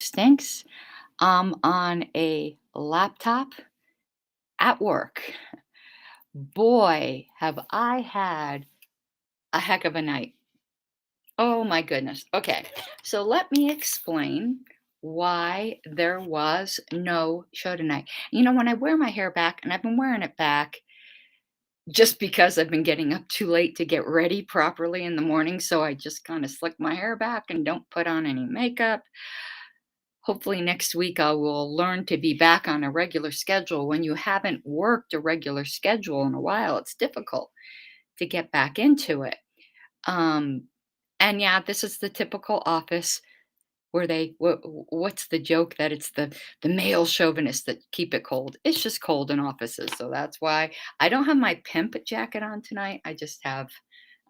Stinks. I'm on a laptop at work. Boy, have I had a heck of a night. Oh my goodness. Okay, so let me explain why there was no show tonight. When I wear my hair back, and I've been wearing it back just because I've been getting up too late to get ready properly in the morning, so I just kind of slick my hair back and don't put on any makeup. Hopefully next week I will learn to be back on a regular schedule. When you haven't worked a regular schedule in a while, it's difficult to get back into it. Um, and yeah, this is the typical office where what's the joke that it's the male chauvinists that keep it cold. It's just cold in offices, so that's why I don't have my pimp jacket on tonight. I just have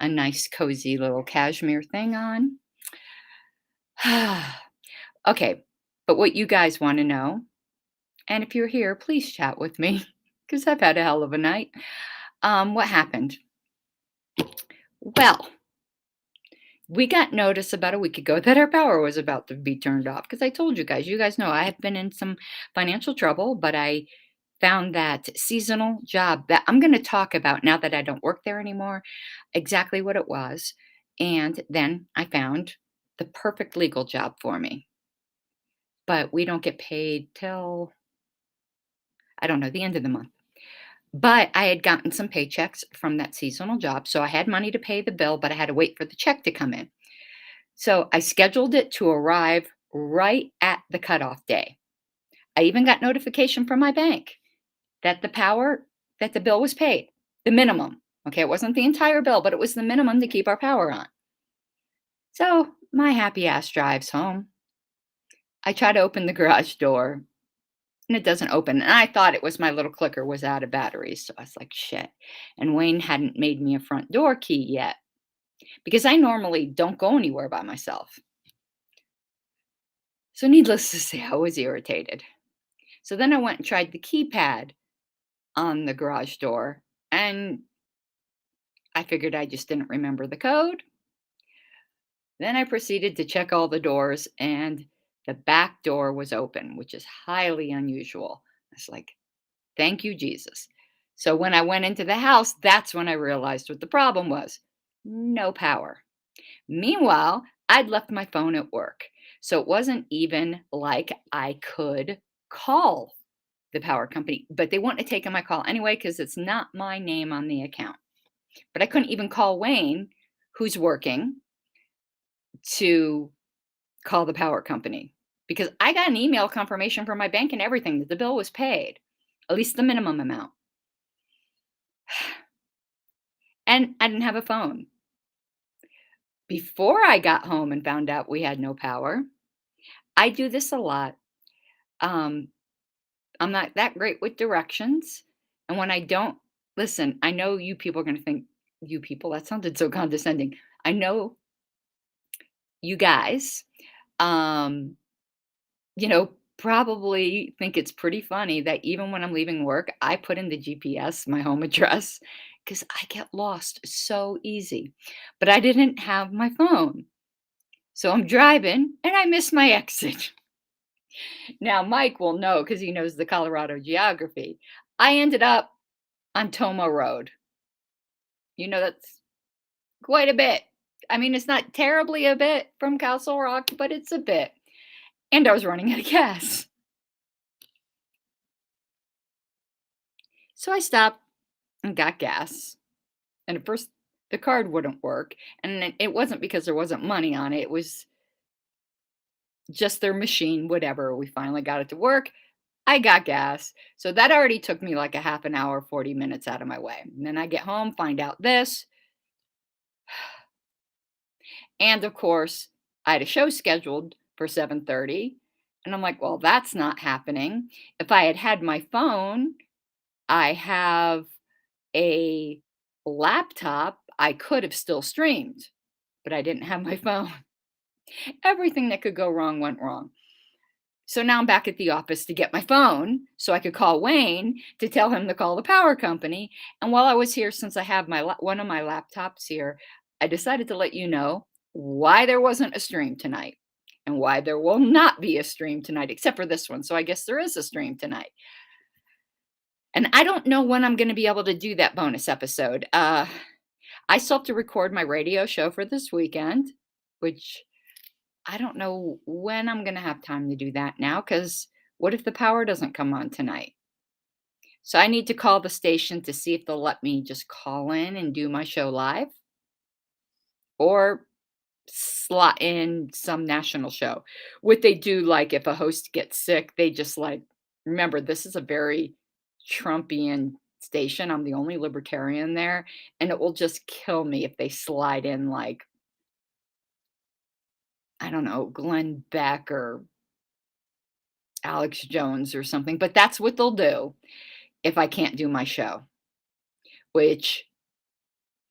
a nice cozy little cashmere thing on. Okay, but what you guys want to know, and if you're here, please chat with me because I've had a hell of a night. What happened? Well, we got notice about a week ago that our power was about to be turned off because I told you guys know I have been in some financial trouble, but I found that seasonal job that I'm going to talk about now that I don't work there anymore, exactly what it was. And then I found the perfect legal job for me, but we don't get paid till, I don't know, the end of the month. But I had gotten some paychecks from that seasonal job, so I had money to pay the bill, but I had to wait for the check to come in. So I scheduled it to arrive right at the cutoff day. I even got notification from my bank that the bill was paid, the minimum. Okay, it wasn't the entire bill, but it was the minimum to keep our power on. So my happy ass drives home. I try to open the garage door and it doesn't open. And I thought it was my little clicker was out of batteries. So I was like, shit. And Wayne hadn't made me a front door key yet because I normally don't go anywhere by myself. So needless to say, I was irritated. So then I went and tried the keypad on the garage door and I figured I just didn't remember the code. Then I proceeded to check all the doors and the back door was open, which is highly unusual. It's like, thank you, Jesus. So when I went into the house, that's when I realized what the problem was. No power. Meanwhile, I'd left my phone at work. So it wasn't even like I could call the power company, but they wouldn't have taken my call anyway because it's not my name on the account. But I couldn't even call Wayne, who's working, to call the power company because I got an email confirmation from my bank and everything that the bill was paid, at least the minimum amount. And I didn't have a phone. Before I got home and found out we had no power, I do this a lot. Um, I'm not that great with directions. And when I don't listen, I know you people are going to think, you people, that sounded so condescending. I know you guys, um, probably think it's pretty funny that even when I'm leaving work, I put in the GPS, my home address, because I get lost so easy. But I didn't have my phone. So I'm driving and I miss my exit. Now, Mike will know because he knows the Colorado geography. I ended up on Tomo Road. That's quite a bit. I mean, it's not terribly a bit from Castle Rock, but it's a bit. And I was running out of gas. So I stopped and got gas. And at first, the card wouldn't work. And it wasn't because there wasn't money on it. It was just their machine, whatever. We finally got it to work. I got gas. So that already took me like a half an hour, 40 minutes out of my way. And then I get home, find out this. And of course, I had a show scheduled for 7:30. And I'm like, well, that's not happening. If I had had my phone, I have a laptop, I could have still streamed, but I didn't have my phone. Everything that could go wrong went wrong. So now I'm back at the office to get my phone so I could call Wayne to tell him to call the power company. And while I was here, since I have one of my laptops here, I decided to let you know why there wasn't a stream tonight. and why there will not be a stream tonight, except for this one. So I guess there is a stream tonight. And I don't know when I'm going to be able to do that bonus episode. I still have to record my radio show for this weekend, which I don't know when I'm going to have time to do that now because what if the power doesn't come on tonight? So I need to call the station to see if they'll let me just call in and do my show live or slot in some national show. What they do, like if a host gets sick, they just like, remember, this is a very Trumpian station. I'm the only libertarian there, and it will just kill me if they slide in like, I don't know, Glenn Beck or Alex Jones or something. But that's what they'll do if I can't do my show, which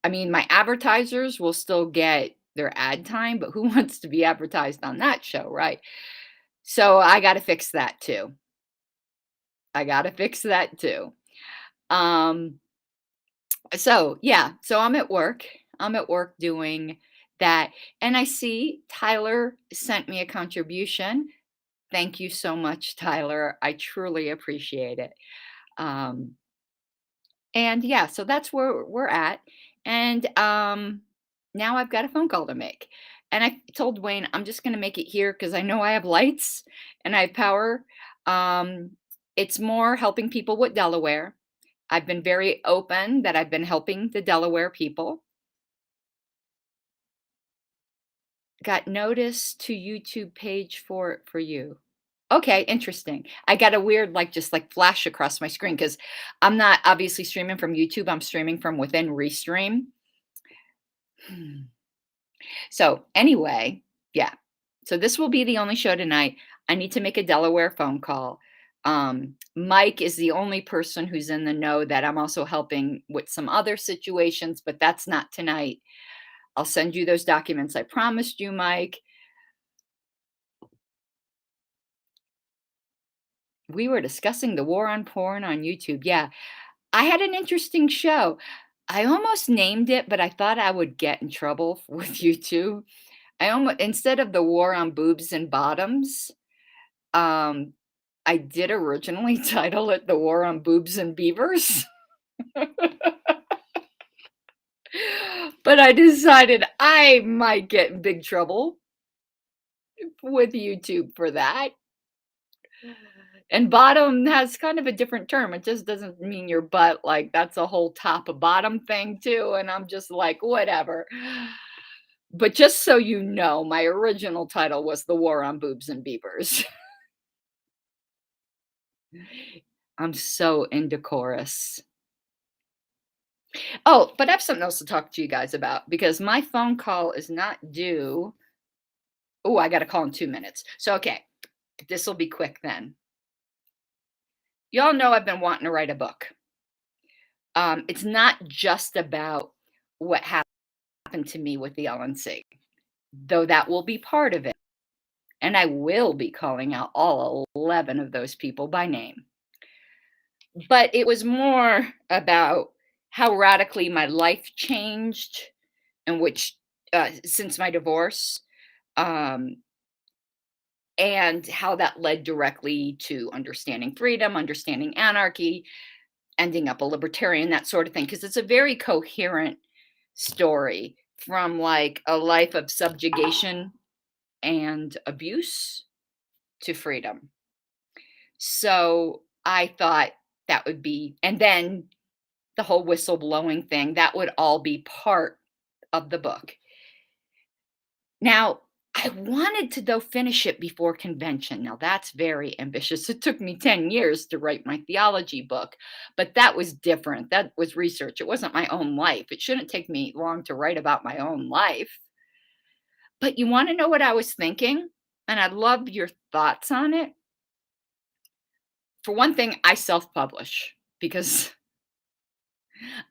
I mean, my advertisers will still get their ad time, but who wants to be advertised on that show, right? So I got to fix that too. I got to fix that too. Um, so yeah, so I'm at work. I'm at work doing that. And I see Tyler sent me a contribution. Thank you so much, Tyler. I truly appreciate it. Um, and yeah, so that's where we're at. And now I've got a phone call to make. And I told Wayne, I'm just going to make it here because I know I have lights and I have power. Um, it's more helping people with Delaware. I've been very open that I've been helping the Delaware people. Got notice to YouTube page for you. Okay, interesting. I got a weird, like, just like flash across my screen because I'm not obviously streaming from YouTube. I'm streaming from within Restream. Hmm. So anyway, yeah. So this will be the only show tonight. I need to make a Delaware phone call. Mike is the only person who's in the know that I'm also helping with some other situations, but that's not tonight. I'll send you those documents I promised you, Mike. We were discussing the war on porn on YouTube. Yeah, I had an interesting show. I almost named it, but I thought I would get in trouble with YouTube. I almost instead of the war on boobs and bottoms, um, I did originally title it the war on boobs and beavers. But I decided I might get in big trouble with YouTube for that. And bottom has kind of a different term. It just doesn't mean your butt, like, that's a whole top of bottom thing too, and I'm just like, "Whatever." But just so you know, my original title was The War on Boobs and Beavers. I'm so indecorous. Oh, but I have something else to talk to you guys about because my phone call is not due. Oh, I got a call in 2 minutes. So, okay, this will be quick then. Y'all know I've been wanting to write a book. It's not just about what happened to me with the LNC, though that will be part of it. And I will be calling out all 11 of those people by name. But it was more about how radically my life changed and which since my divorce, um, and how that led directly to understanding freedom, understanding anarchy, ending up a libertarian, that sort of thing. Because it's a very coherent story from like a life of subjugation and abuse to freedom. So I thought that would be, and then the whole whistleblowing thing, that would all be part of the book. Now, I wanted to, though, finish it before convention. Now, that's very ambitious. It took me 10 years to write my theology book, but that was different. That was research. It wasn't my own life. It shouldn't take me long to write about my own life. But you want to know what I was thinking? And I'd love your thoughts on it. For one thing, I self publish because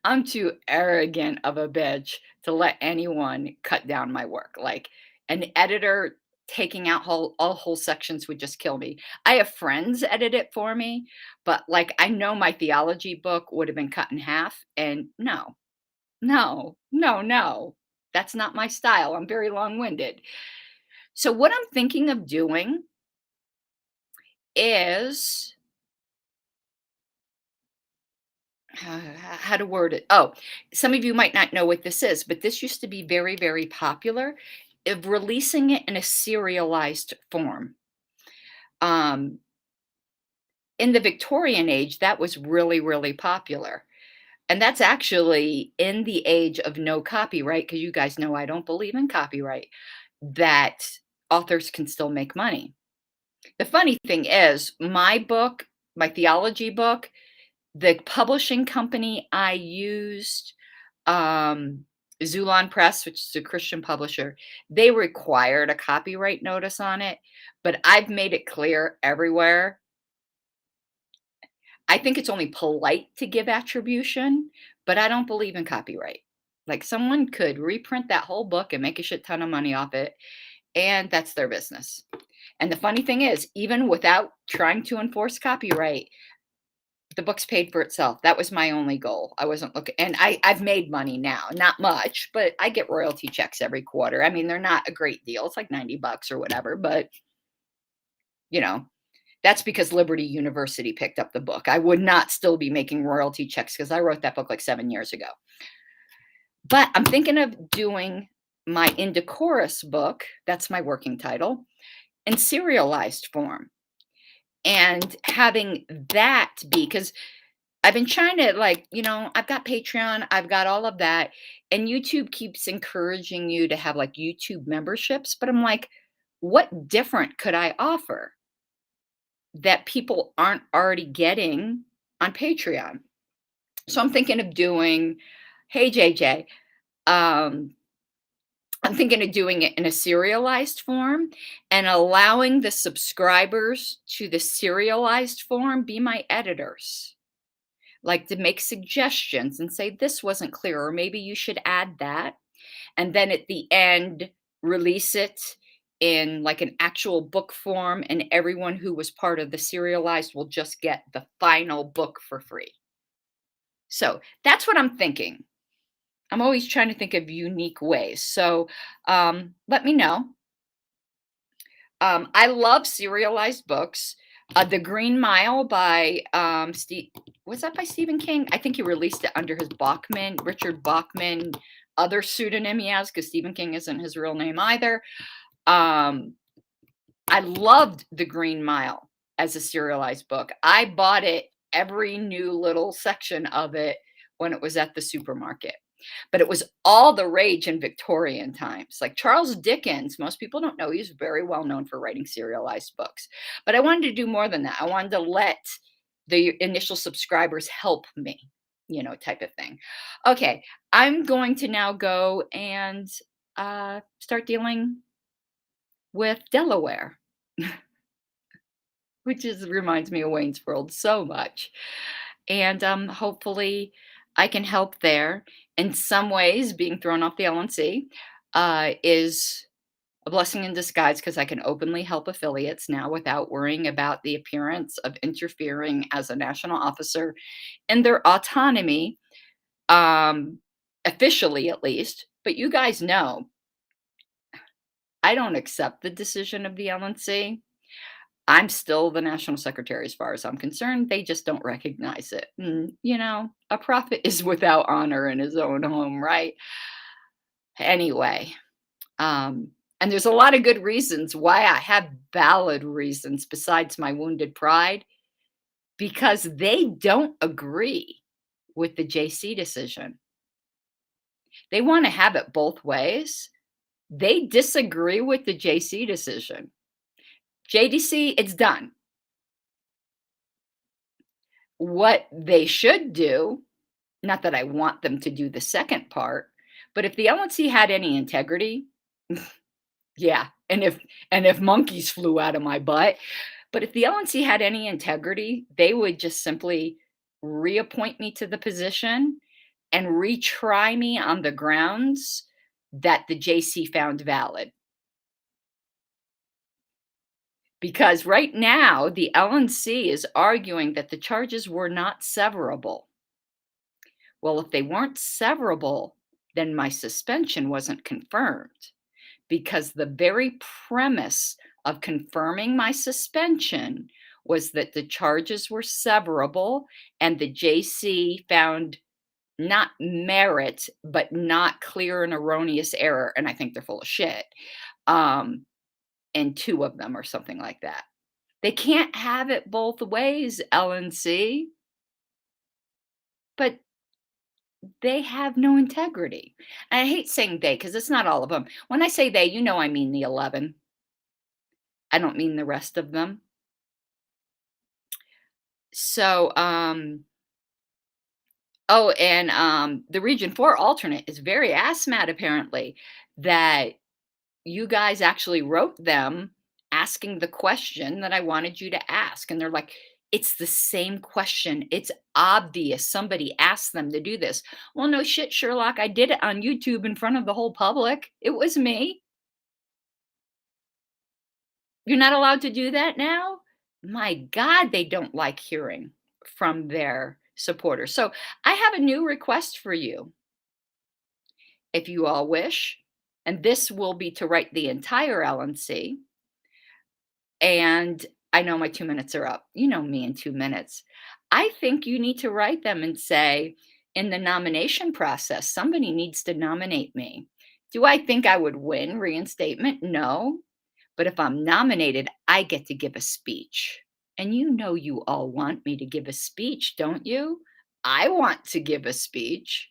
I'm too arrogant of a bitch to let anyone cut down my work. Like an editor taking out whole sections would just kill me. I have friends edit it for me, but like I know my theology book would have been cut in half. And no, no, no, no. That's not my style. I'm very long winded. So what I'm thinking of doing is how to word it. Oh, some of you might not know what this is, but this used to be very, very popular of releasing it in a serialized form. Um, in the Victorian age, that was really, really popular. And that's actually in the age of no copyright, because you guys know I don't believe in copyright, that authors can still make money. The funny thing is, my book, my theology book, the publishing company I used, um, Xulon Press, which is a Christian publisher, they required a copyright notice on it, but I've made it clear everywhere. I think it's only polite to give attribution, but I don't believe in copyright. Like, someone could reprint that whole book and make a shit ton of money off it, and that's their business. And the funny thing is, even without trying to enforce copyright, the book's paid for itself. That was my only goal. I wasn't looking, and I've made money now, not much, but I get royalty checks every quarter. I mean, they're not a great deal. It's like 90 bucks or whatever, but you know, that's because Liberty University picked up the book. I would not still be making royalty checks because I wrote that book like 7 years ago. But I'm thinking of doing my Indecorous book, that's my working title, in serialized form and having that be because I've been trying to, like, I've got Patreon, I've got all of that, and YouTube keeps encouraging you to have like YouTube memberships. But I'm like, what different could I offer that people aren't already getting on Patreon? So I'm thinking of doing, hey JJ, um, I'm thinking of doing it in a serialized form and allowing the subscribers to the serialized form be my editors, like to make suggestions and say, this wasn't clear, or maybe you should add that. And then at the end, release it in like an actual book form, and everyone who was part of the serialized will just get the final book for free. So that's what I'm thinking. I'm always trying to think of unique ways. So let me know. I love serialized books. The Green Mile by Steve, was that by Stephen King? I think he released it under his Richard Bachman, other pseudonym he has, because Stephen King isn't his real name either. Um, I loved The Green Mile as a serialized book. I bought it, every new little section of it, when it was at the supermarket. But it was all the rage in Victorian times. Like Charles Dickens, most people don't know he's very well known for writing serialized books. But I wanted to do more than that. I wanted to let the initial subscribers help me, type of thing. Okay, I'm going to now go and start dealing with Delaware, which reminds me of Wayne's World so much. And hopefully I can help there. In some ways, being thrown off the LNC is a blessing in disguise because I can openly help affiliates now without worrying about the appearance of interfering as a national officer in their autonomy, um, officially at least. But you guys know I don't accept the decision of the LNC. I'm still the national secretary as far as I'm concerned. They just don't recognize it. And, a prophet is without honor in his own home, right? Anyway, um, and there's a lot of good reasons why I have valid reasons besides my wounded pride, because they don't agree with the JC decision. They want to have it both ways. They disagree with the JC decision. JDC, it's done. What they should do, not that I want them to do the second part, but if the LNC had any integrity, yeah, and if monkeys flew out of my butt, but if the LNC had any integrity, they would just simply reappoint me to the position and retry me on the grounds that the JC found valid. Because right now, the LNC is arguing that the charges were not severable. Well, if they weren't severable, then my suspension wasn't confirmed, because the very premise of confirming my suspension was that the charges were severable and the JC found not merit, but not clear and erroneous error, and I think they're full of shit, um, in 2 of them or something like that. They can't have it both ways, LNC, but they have no integrity. And I hate saying they because it's not all of them. When I say they, you know I mean the 11. I don't mean the rest of them. So, oh, and, the Region 4 alternate is very ass mad apparently that you guys actually wrote them asking the question that I wanted you to ask, and they're like, "It's the same question. It's obvious somebody asked them to do this." Well, no shit, Sherlock. I did it on YouTube in front of the whole public. It was me. You're not allowed to do that now? My God, they don't like hearing from their supporters. So I have a new request for you, if you all wish, and this will be to write the entire LNC. And I know my 2 minutes are up. You know me in 2 minutes. I think you need to write them and say, in the nomination process, somebody needs to nominate me. Do I think I would win reinstatement? No. But if I'm nominated, I get to give a speech. And you know you all want me to give a speech, don't you? I want to give a speech.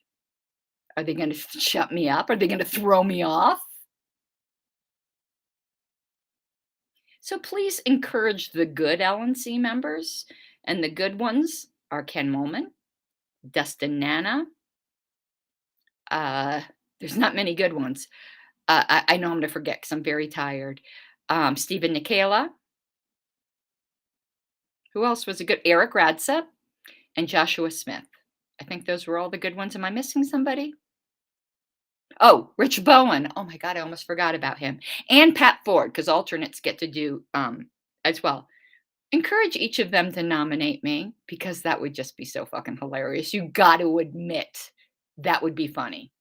Are they going to shut me up? Are they going to throw me off? So please encourage the good LNC members, and the good ones are Ken Molman, Dustin Nana. Uh, there's not many good ones. I know I'm gonna forget because I'm very tired. Stephen Nikela. Who else was a good? Eric Radsep and Joshua Smith. I think those were all the good ones. Am I missing somebody? Oh, Rich Bowen. Oh my God, I almost forgot about him. And Pat Ford, because alternates get to do as well. Encourage each of them to nominate me because that would just be so fucking hilarious. You got to admit that would be funny.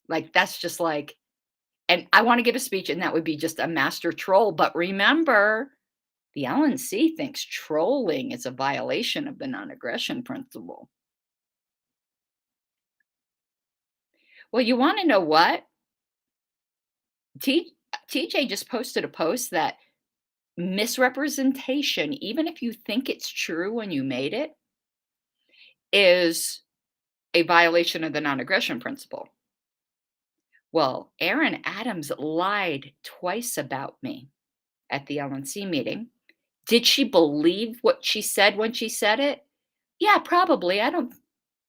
Like, that's just like, and I want to give a speech, and that would be just a master troll. But remember, the LNC thinks trolling is a violation of the non aggression principle. Well, you want to know what? TJ just posted a post that misrepresentation, even if you think it's true when you made it, is a violation of the non aggression principle. Well, Aaron Adams lied twice about me at the LNC meeting. Did she believe what she said when she said it? Yeah, probably. I don't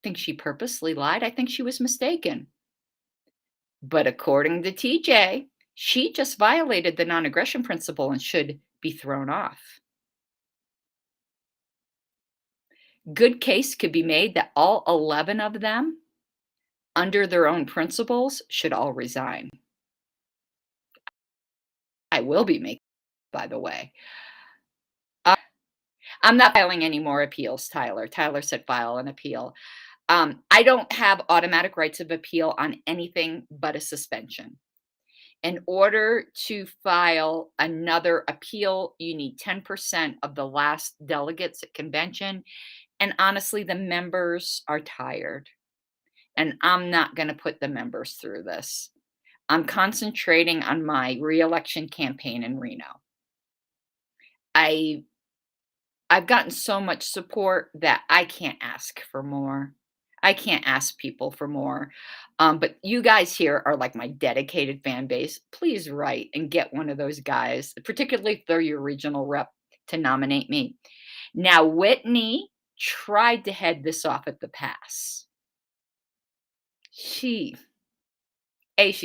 think she purposely lied. I think she was mistaken. But according to TJ, she just violated the non aggression principle and should be thrown off. Good case could be made that all 11 of them, under their own principles, should all resign. I will be making, by the way. I'm not filing any more appeals, Tyler. Tyler said file an appeal. I don't have automatic rights of appeal on anything but a suspension. In order to file another appeal, you need 10% of the last delegates at convention. And honestly, the members are tired. And I'm not going to put the members through this. I'm concentrating on my reelection campaign in Reno. I've gotten so much support that I can't ask for more. I can't ask people for more. But you guys here are like my dedicated fan base. Please write and get one of those guys, particularly if they're your regional rep, to nominate me. Now, Whitney tried to head this off at the pass. She's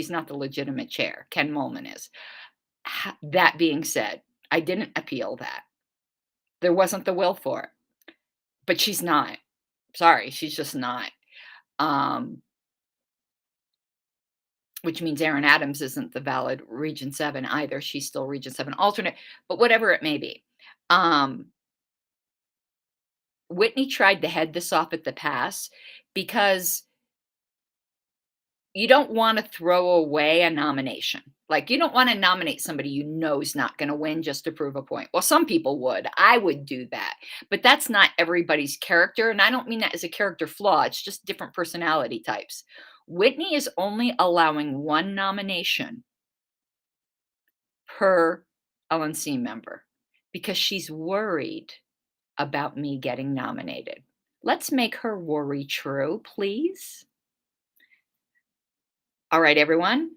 not the legitimate chair. Ken Molman is. That being said, I didn't appeal that. There wasn't the will for it. But she's not. Sorry, she's just not. Which means Aaron Adams isn't the valid Region 7 either. She's still Region 7 alternate, but whatever it may be. Whitney tried to head this off at the pass because you don't want to throw away a nomination. Like, you don't wanna nominate somebody you know is not gonna win just to prove a point. Well, some people would. I would do that, but that's not everybody's character, and I don't mean that as a character flaw, it's just different personality types. Whitney is only allowing 1 nomination per LNC member because she's worried about me getting nominated. Let's make her worry true, please. All right, everyone.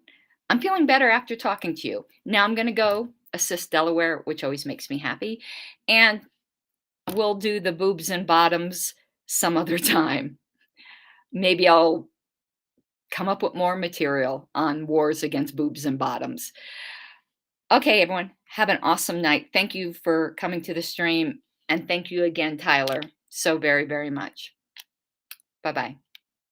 I'm feeling better after talking to you. Now I'm going to go assist Delaware, which always makes me happy. And we'll do the boobs and bottoms some other time. Maybe I'll come up with more material on wars against boobs and bottoms. Okay, everyone, have an awesome night. Thank you for coming to the stream. And thank you again, Tyler, so very, very much. Bye bye.